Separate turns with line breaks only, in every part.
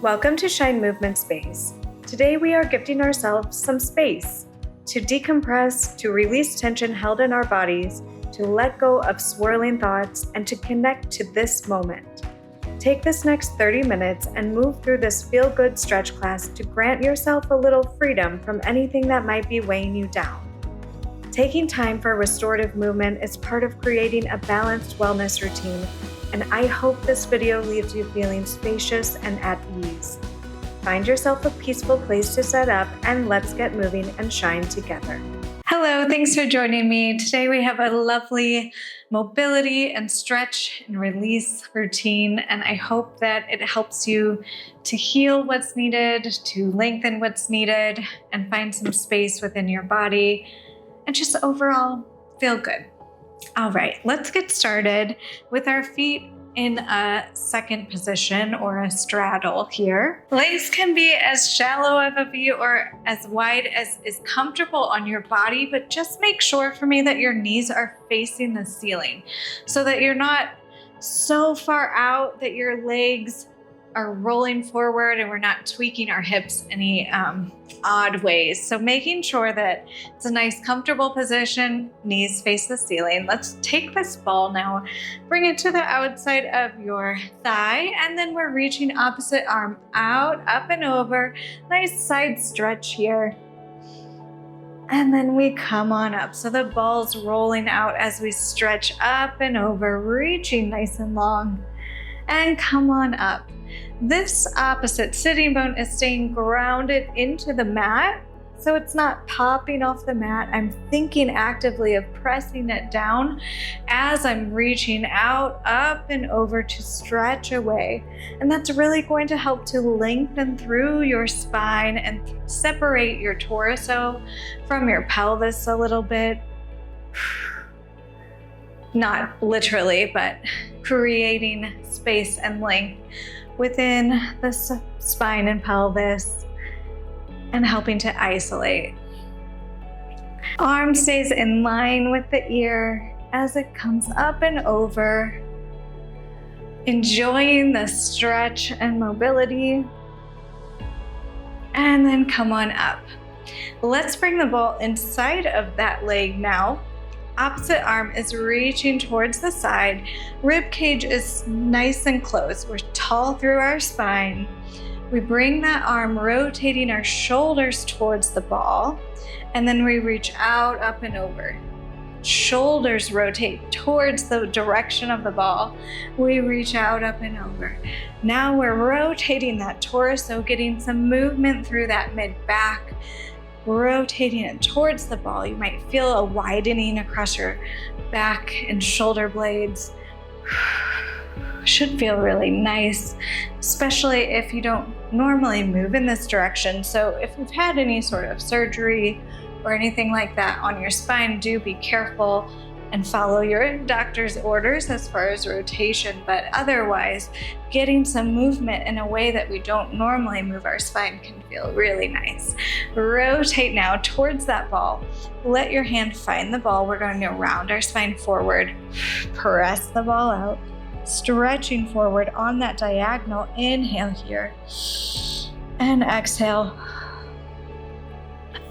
Welcome to Shine Movement Space. Today we are gifting ourselves some space to decompress, to release tension held in our bodies, to let go of swirling thoughts, and to connect to this moment. Take this next 30 minutes and move through this feel-good stretch class to grant yourself a little freedom from anything that might be weighing you down. Taking time for restorative movement is part of creating a balanced wellness routine, and I hope this video leaves you feeling spacious and at ease. Find yourself a peaceful place to set up, and let's get moving and shine together. Hello, thanks for joining me. Today we have a lovely mobility and stretch and release routine, and I hope that it helps you to heal what's needed, to lengthen what's needed, and find some space within your body, and just overall feel good. All right, let's get started with our feet in a second position or a straddle here. Legs can be as shallow of a V or as wide as is comfortable on your body, but just make sure for me that your knees are facing the ceiling so that you're not so far out that your legs are rolling forward and we're not tweaking our hips any odd ways. So making sure that it's a nice comfortable position, knees face the ceiling. Let's take this ball now, bring it to the outside of your thigh, and then we're reaching opposite arm out, up and over. Nice side stretch here. And then we come on up. So the ball's rolling out as we stretch up and over, reaching nice and long, and come on up. This opposite sitting bone is staying grounded into the mat, so it's not popping off the mat. I'm thinking actively of pressing it down as I'm reaching out, up and over to stretch away. And that's really going to help to lengthen through your spine and separate your torso from your pelvis a little bit. Not literally, but creating space and length within the spine and pelvis and helping to isolate. Arm stays in line with the ear as it comes up and over, enjoying the stretch and mobility, and then come on up. Let's bring the ball inside of that leg now. Opposite arm is reaching towards the side. Rib cage is nice and close. We're tall through our spine. We bring that arm, rotating our shoulders towards the ball, and then we reach out, up and over. Shoulders rotate towards the direction of the ball. We reach out, up and over. Now we're rotating that torso, getting some movement through that mid-back, rotating it towards the ball. You might feel a widening across your back and shoulder blades. Should feel really nice, especially if you don't normally move in this direction. So if you've had any sort of surgery or anything like that on your spine, do be careful and follow your doctor's orders as far as rotation, but otherwise, getting some movement in a way that we don't normally move our spine can feel really nice. Rotate now towards that ball. Let your hand find the ball. We're going to round our spine forward, press the ball out, stretching forward on that diagonal. Inhale here, and exhale.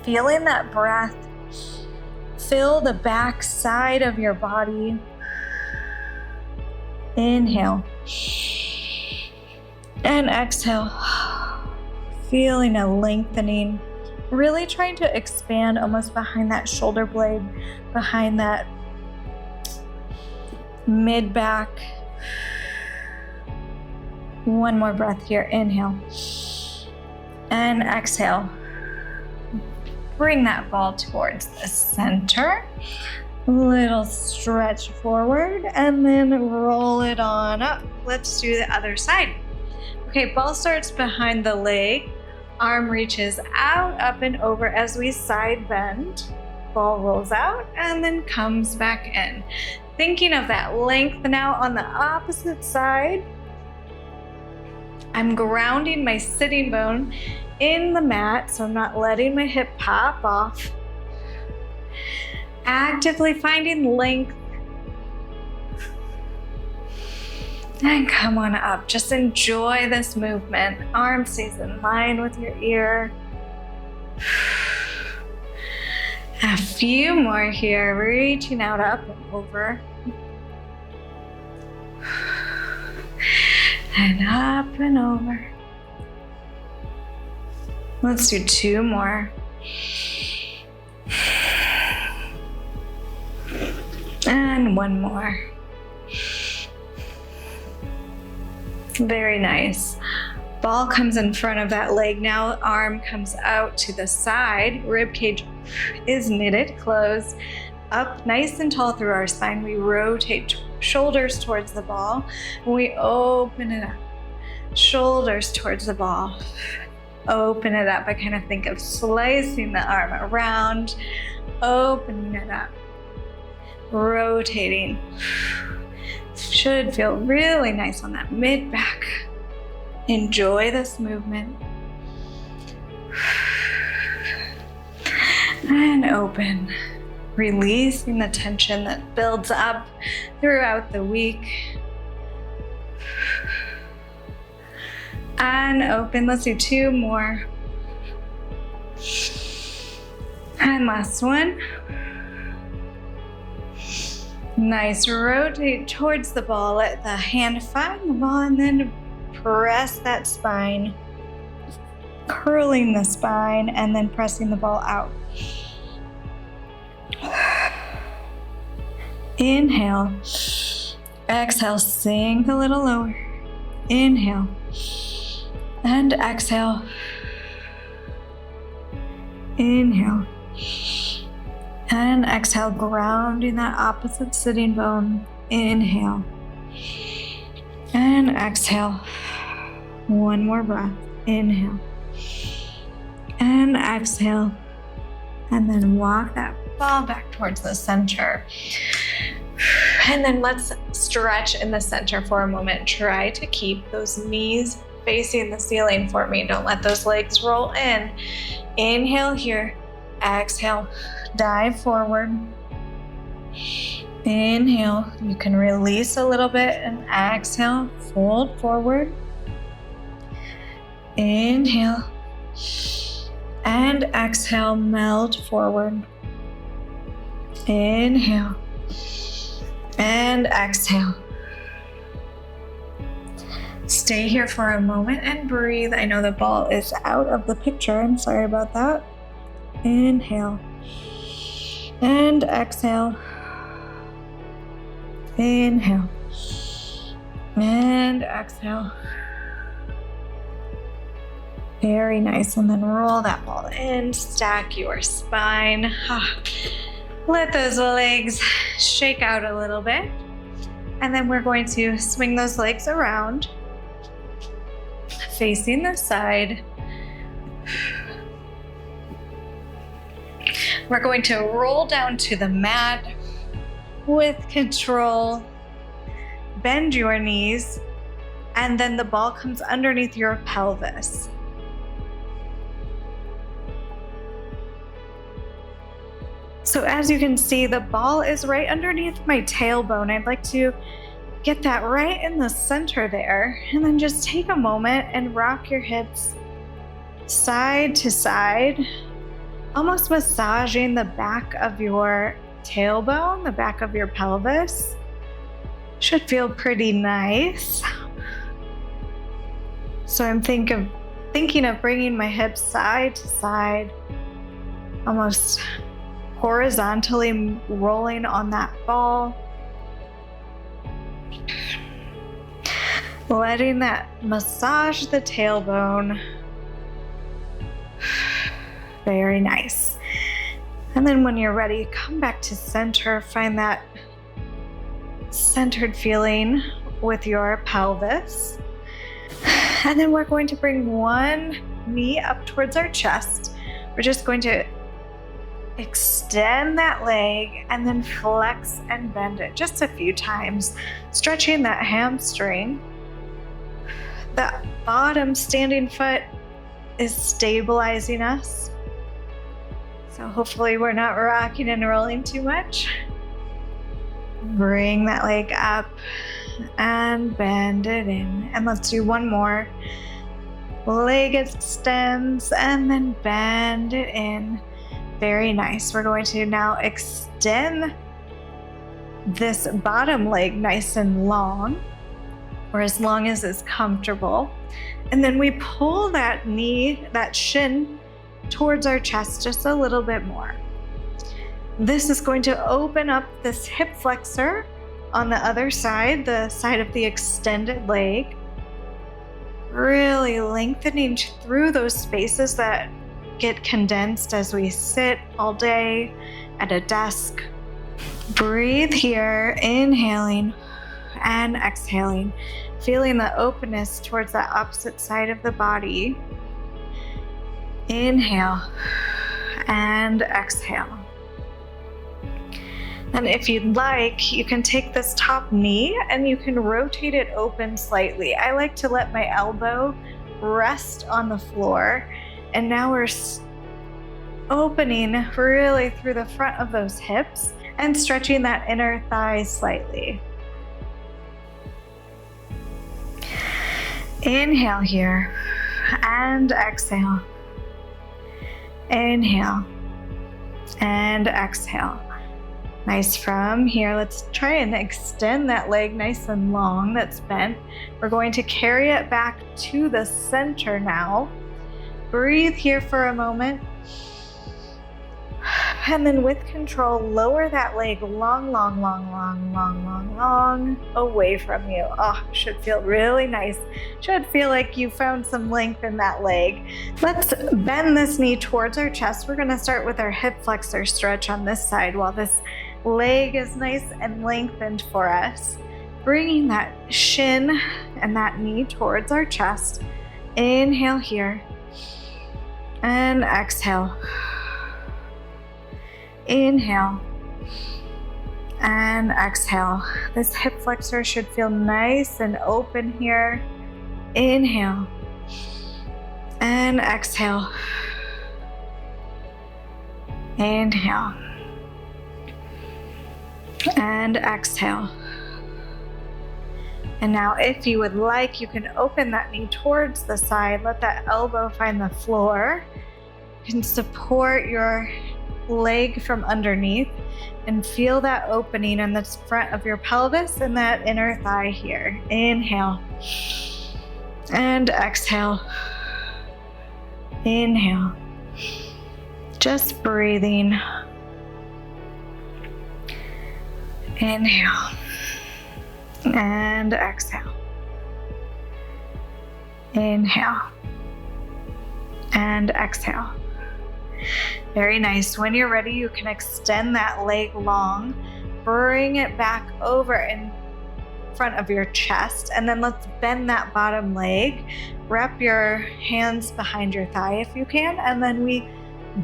Feeling that breath fill the back side of your body. Inhale. And exhale. Feeling a lengthening. Really trying to expand almost behind that shoulder blade, behind that mid-back. One more breath here. Inhale. And exhale. Bring that ball towards the center. Little stretch forward and then roll it on up. Let's do the other side. Okay, ball starts behind the leg. Arm reaches out, up and over as we side bend. Ball rolls out and then comes back in. Thinking of that length now on the opposite side. I'm grounding my sitting bone in the mat, so I'm not letting my hip pop off. Actively finding length And come on up. Just enjoy this movement. Arm stays in line with your ear. A few more here, reaching out up and over. And up and over. Let's do 2 more. And 1 more. Very nice. Ball comes in front of that leg now. Arm comes out to the side. Rib cage is knitted closed. Up nice and tall through our spine. We rotate shoulders towards the ball. And we open it up. Shoulders towards the ball. Open it up. I kind of think of slicing the arm around. Opening it up. Rotating. Should feel really nice on that mid back. Enjoy this movement. And open. Releasing the tension that builds up throughout the week. And open. Let's do 2 more. And last one. Nice. Rotate towards the ball. Let the hand find the ball and then press that spine. Curling the spine and then pressing the ball out. Inhale. Exhale. Sink a little lower. Inhale. And exhale. Inhale. And exhale, grounding that opposite sitting bone. Inhale. And exhale. 1 more breath. Inhale. And exhale. And then walk that ball back towards the center. And then let's stretch in the center for a moment. Try to keep those knees facing the ceiling for me. Don't let those legs roll in. Inhale here. Exhale. Dive forward. Inhale. You can release a little bit and exhale. Fold forward. Inhale. And exhale. Melt forward. Inhale. And exhale. Stay here for a moment and breathe. I know the ball is out of the picture. I'm sorry about that. Inhale. And exhale. Inhale. And exhale. Very nice. And then roll that ball in. Stack your spine. Let those legs shake out a little bit. And then we're going to swing those legs around, facing the side. We're going to roll down to the mat with control. Bend your knees, and then the ball comes underneath your pelvis. So as you can see, the ball is right underneath my tailbone. I'd like to get that right in the center there, and then just take a moment and rock your hips side to side, almost massaging the back of your tailbone, the back of your pelvis. Should feel pretty nice. So I'm thinking of bringing my hips side to side, almost horizontally rolling on that ball. Letting that massage the tailbone. Very nice. And then when you're ready, come back to center. Find that centered feeling with your pelvis. And then we're going to bring one knee up towards our chest. We're just going to extend that leg and then flex and bend it just a few times, stretching that hamstring. The bottom standing foot is stabilizing us. So hopefully we're not rocking and rolling too much. Bring that leg up and bend it in. And let's do one more. Leg extends and then bend it in. Very nice. We're going to now extend this bottom leg nice and long, or as long as is comfortable. And then we pull that knee, that shin, towards our chest just a little bit more. This is going to open up this hip flexor on the other side, the side of the extended leg. Really lengthening through those spaces that get condensed as we sit all day at a desk. Breathe here, inhaling and exhaling, feeling the openness towards the opposite side of the body. Inhale and exhale. And if you'd like, you can take this top knee and you can rotate it open slightly. I like to let my elbow rest on the floor. And now we're opening really through the front of those hips and stretching that inner thigh slightly. Inhale here and exhale. Inhale and exhale. Nice. From here, let's try and extend that leg nice and long that's bent. We're going to carry it back to the center now. Breathe here for a moment. And then with control, lower that leg long away from you. Oh, should feel really nice. Should feel like you found some length in that leg. Let's bend this knee towards our chest. We're gonna start with our hip flexor stretch on this side while this leg is nice and lengthened for us. Bringing that shin and that knee towards our chest. Inhale here and exhale. Inhale and exhale. This hip flexor should feel nice and open here. Inhale and exhale. Inhale and exhale. And now if you would like, you can open that knee towards the side. Let that elbow find the floor. You can support your leg from underneath and feel that opening in the front of your pelvis and that inner thigh here. Inhale and exhale. Inhale. Just breathing. Inhale and exhale. Inhale and exhale. Very nice. When you're ready, you can extend that leg long, bring it back over in front of your chest, and then let's bend that bottom leg. Wrap your hands behind your thigh if you can, and then we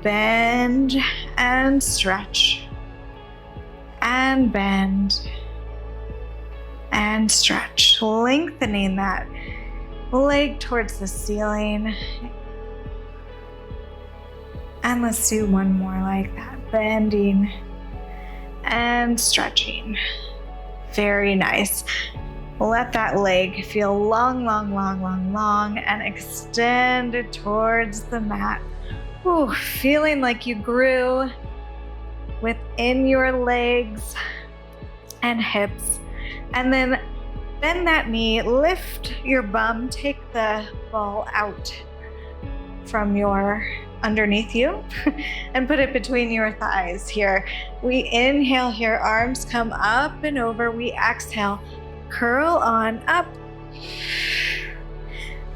bend and stretch and bend and stretch, lengthening that leg towards the ceiling. And let's do one more like that, bending and stretching. Very nice. Let that leg feel long and extended towards the mat. Ooh, feeling like you grew within your legs and hips. And then bend that knee, lift your bum, take the ball out from underneath you and put it between your thighs here. We inhale here, arms come up and over. We exhale, curl on up.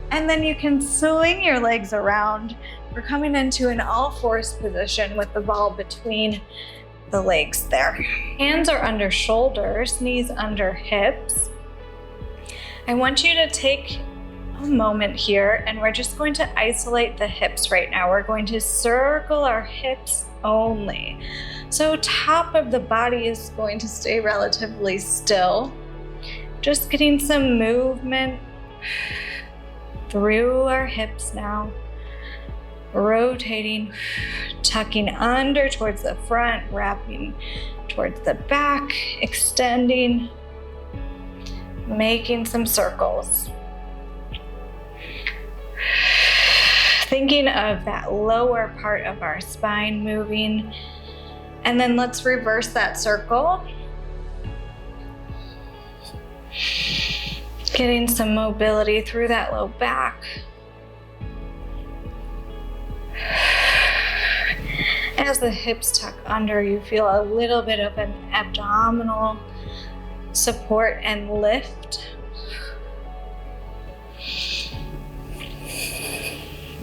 And then you can swing your legs around. We're coming into an all fours position with the ball between the legs there. Hands are under shoulders, knees under hips. I want you to take a moment here and we're just going to isolate the hips right now. We're going to circle our hips only. So top of the body is going to stay relatively still. Just getting some movement through our hips now. Rotating, tucking under towards the front, wrapping towards the back, extending, making some circles. Thinking of that lower part of our spine moving. And then let's reverse that circle. Getting some mobility through that low back. As the hips tuck under, you feel a little bit of an abdominal support and lift.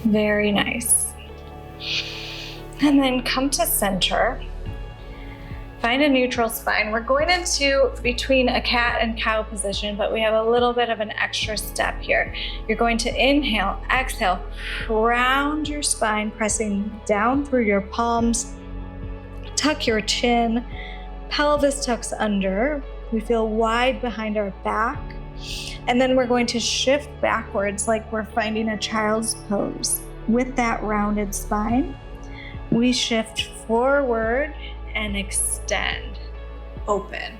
Very nice. And then come to center. Find a neutral spine. We're going into between a cat and cow position, but we have a little bit of an extra step here. You're going to inhale, exhale, round your spine, pressing down through your palms. Tuck your chin, pelvis tucks under. We feel wide behind our back. And then we're going to shift backwards like we're finding a child's pose. With that rounded spine, we shift forward and extend, open.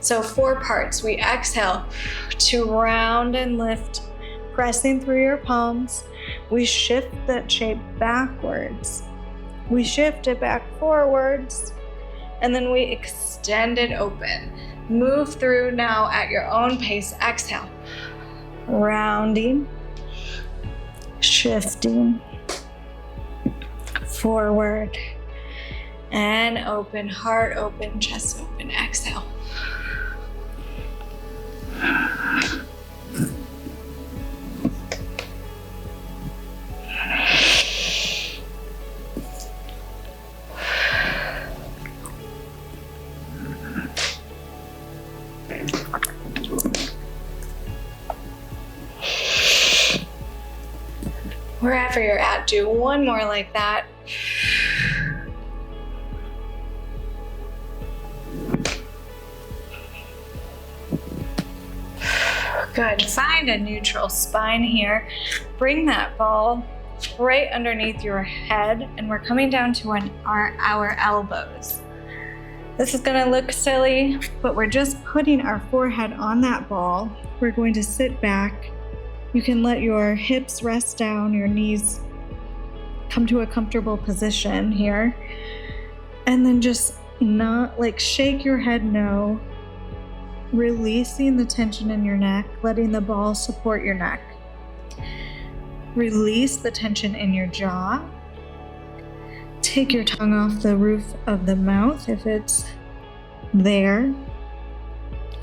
So 4 parts. We exhale to round and lift, pressing through your palms. We shift that shape backwards. We shift it back forwards, and then we extend it open. Move through now at your own pace. Exhale, rounding, shifting, forward, and open, heart open, chest open. Exhale. Wherever you're at, do one more like that. Good. Find a neutral spine here. Bring that ball right underneath your head, and we're coming down to our elbows. This is going to look silly, but we're just putting our forehead on that ball. We're going to sit back. You can let your hips rest down, your knees come to a comfortable position here. And then just not like shake your head no. Releasing the tension in your neck, letting the ball support your neck. Release the tension in your jaw. Take your tongue off the roof of the mouth if it's there,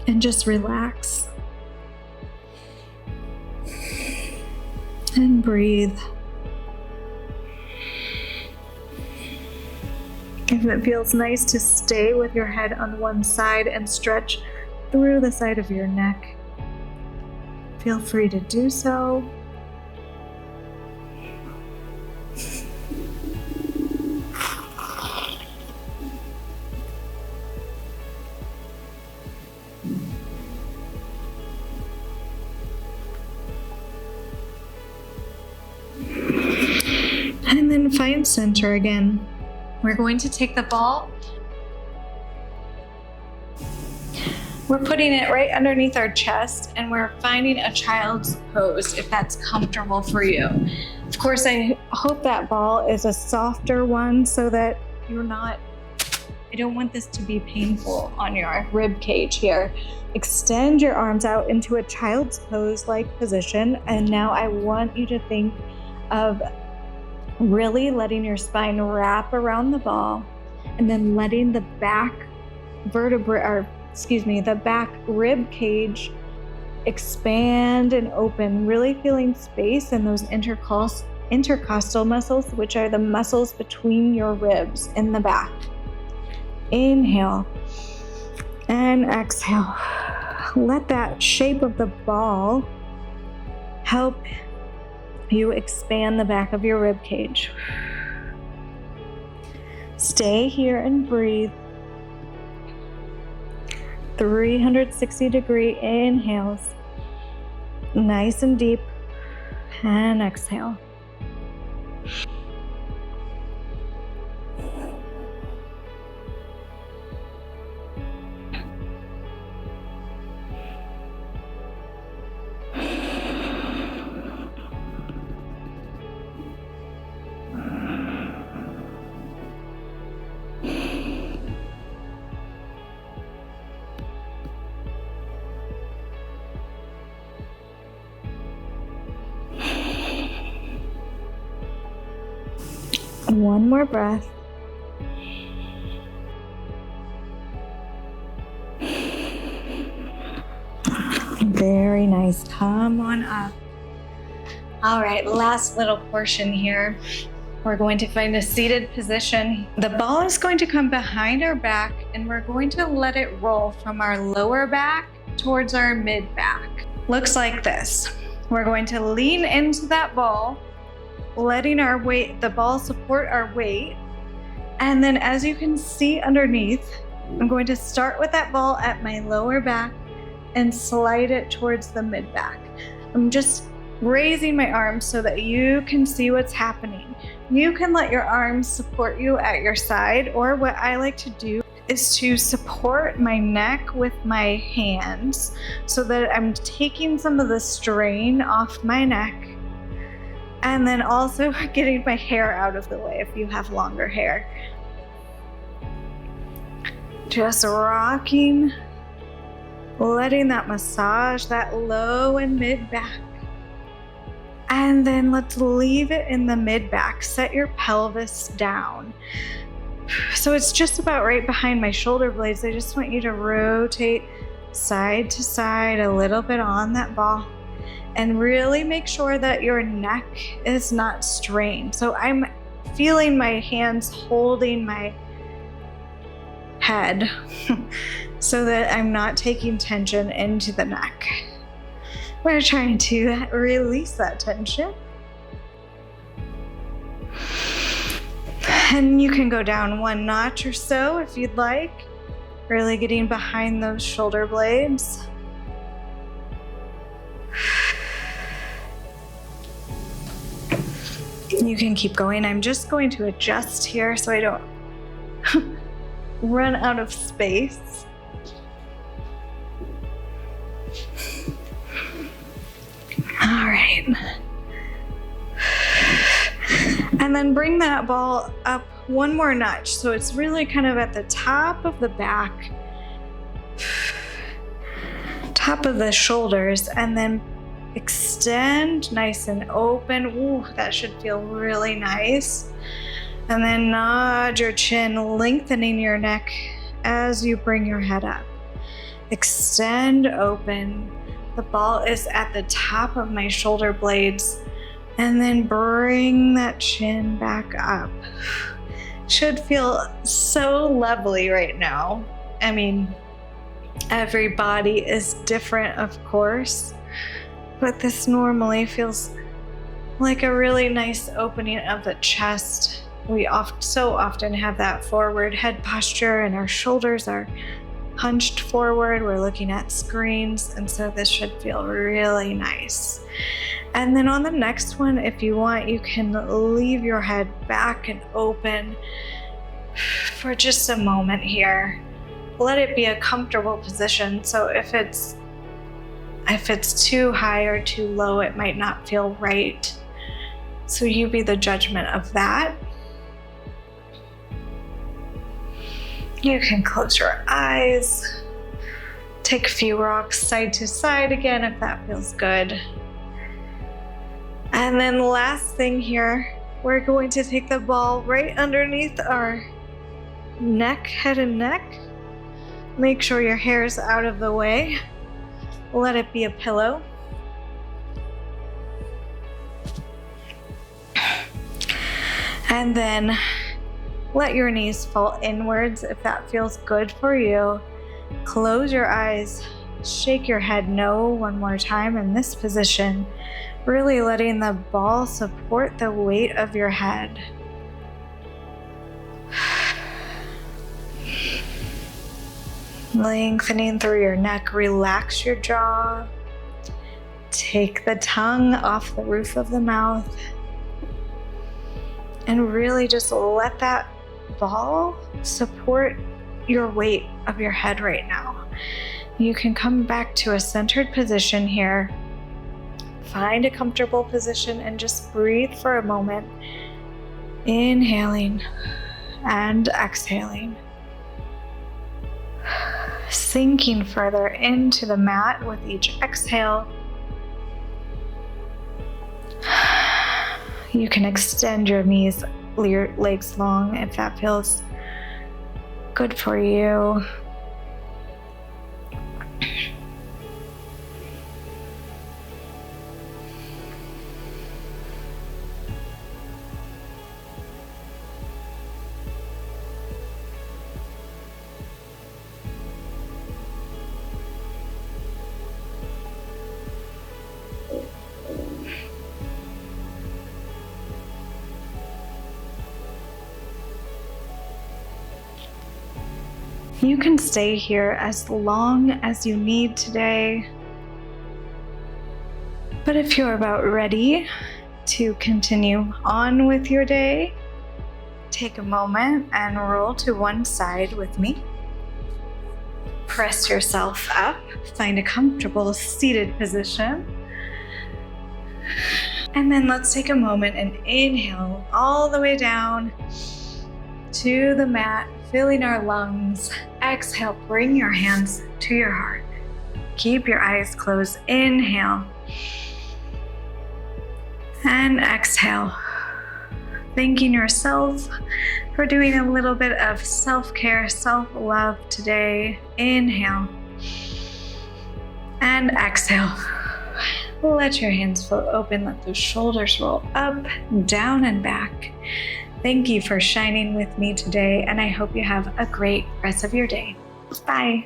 and just relax. And breathe. If it feels nice to stay with your head on one side and stretch through the side of your neck, feel free to do so. And then find center again. We're going to take the ball. We're putting it right underneath our chest, and we're finding a child's pose if that's comfortable for you. Of course, I hope that ball is a softer one so that you're not, I don't want this to be painful on your rib cage here. Extend your arms out into a child's pose-like position, and now I want you to think of really letting your spine wrap around the ball, and then letting the back the back rib cage expand and open, really feeling space in those intercostal muscles, which are the muscles between your ribs in the back. Inhale and exhale. Let that shape of the ball help you expand the back of your rib cage. Stay here and breathe. 360-degree inhales, nice and deep, and exhale. One more breath. Very nice. Come on up. All right, last little portion here. We're going to find a seated position. The ball is going to come behind our back, and we're going to let it roll from our lower back towards our mid back. Looks like this. We're going to lean into that ball, letting our weight, the ball support our weight. And then as you can see underneath, I'm going to start with that ball at my lower back and slide it towards the mid back. I'm just raising my arms so that you can see what's happening. You can let your arms support you at your side, or what I like to do is to support my neck with my hands so that I'm taking some of the strain off my neck, and then also getting my hair out of the way if you have longer hair. Just rocking, letting that massage that low and mid back. And then let's leave it in the mid back. Set your pelvis down. So it's just about right behind my shoulder blades. I just want you to rotate side to side a little bit on that ball and really make sure that your neck is not strained. So I'm feeling my hands holding my head so that I'm not taking tension into the neck. We're trying to release that tension. And you can go down one notch or so if you'd like, really getting behind those shoulder blades. You can keep going. I'm just going to adjust here so I don't run out of space. All right. And then bring that ball up one more notch. So it's really kind of at the top of the back, top of the shoulders, and then extend nice and open. Ooh, that should feel really nice. And then nod your chin, lengthening your neck as you bring your head up. Extend open. The ball is at the top of my shoulder blades. And then bring that chin back up. Should feel so lovely right now. I mean, every body is different, of course, but this normally feels like a really nice opening of the chest. We so often have that forward head posture and our shoulders are hunched forward. We're looking at screens, and so this should feel really nice. And then on the next one, if you want, you can leave your head back and open for just a moment here. Let it be a comfortable position. So if it's too high or too low, it might not feel right. So you be the judgment of that. You can close your eyes. Take a few rocks side to side again if that feels good. And then last thing here, we're going to take the ball right underneath our neck, head and neck. Make sure your hair is out of the way. Let it be a pillow. And then let your knees fall inwards if that feels good for you. Close your eyes, shake your head no one more time in this position. Really letting the ball support the weight of your head. Lengthening through your neck, relax your jaw. Take the tongue off the roof of the mouth. And really just let that ball support your weight of your head right now. You can come back to a centered position here. Find a comfortable position and just breathe for a moment. Inhaling and exhaling. Sinking further into the mat with each exhale. You can extend your knees legs long if that feels good for you. You can stay here as long as you need today. But if you're about ready to continue on with your day, take a moment and roll to one side with me. Press yourself up, find a comfortable seated position. And then let's take a moment and inhale all the way down to the mat, filling our lungs. Exhale, bring your hands to your heart. Keep your eyes closed. Inhale. And exhale. Thanking yourself for doing a little bit of self-care, self-love today. Inhale. And exhale. Let your hands float open. Let those shoulders roll up, down, and back. Thank you for shining with me today, and I hope you have a great rest of your day. Bye.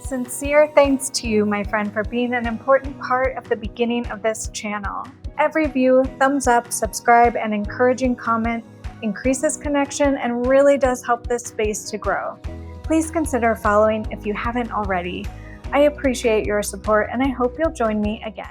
Sincere thanks to you, my friend, for being an important part of the beginning of this channel. Every view, thumbs up, subscribe, and encouraging comment increases connection and really does help this space to grow. Please consider following if you haven't already. I appreciate your support, and I hope you'll join me again.